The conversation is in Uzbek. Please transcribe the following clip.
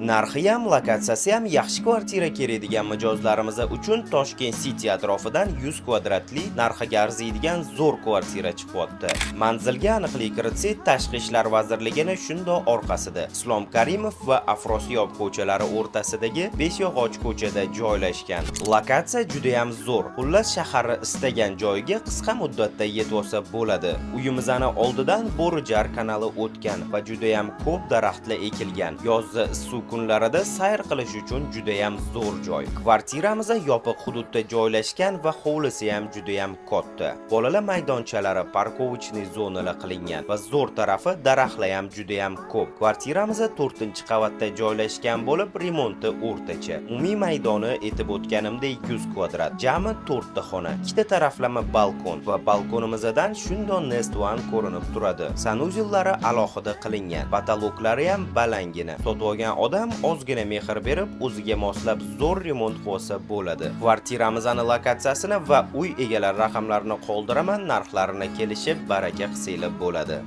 Narxi ham, lokatsiyasi ham yaxshi kvartira kerak degan mijozlarimiz uchun Toshkent City atrofidan 100 kvadratli narxiga arziydigan zo'r kvartira chiqyapti. Manzilga aniqlik kiritsak, Tashqi ishlar vazirligini shundoq orqasida Islom Karimov va Afrosiyob ko'chalari o'rtasidagi Beshyog'och ko'chada joylashgan. Lokatsiya juda ham zo'r. Xullas, shaharni istagan joyiga qisqa muddatda yetib olsa bo'ladi. Uyimizning oldidan Bo'rijar kanali o'tgan va juda ham ko'p daraxtlar ekilgan. Yozda issiq kunlarida sayr qilish uchun juda ham zo'r joy. Kvartiramiz yopiq hududda joylashgan va hovlisi ham juda ham katta. Bolalar maydonchalari, parkovichniy zonalar qilingan va zo'r tarafi daraxtlar ham juda ham ko'p. Kvartiramiz 4-qavatda joylashgan bo'lib, remonti o'rtacha. Umumiy maydoni aytib o'tganimdek 100 kvadrat. Jami 4 ta xona, 2 ta taraflama balkon va balkonimizdan shundoq Nest One ko'rinib turadi. Sanuzellari alohida qilingan. Patoloklari ham balangina. Sotib olgan odam ozgina mehr berib, o'ziga moslab zo'r remont qilsa bo'ladi. Kvartiramizning lokatsiyasini va uy egalari raqamlarini qoldiraman, narxlarini kelishib baraka qilsanglar bo'ladi.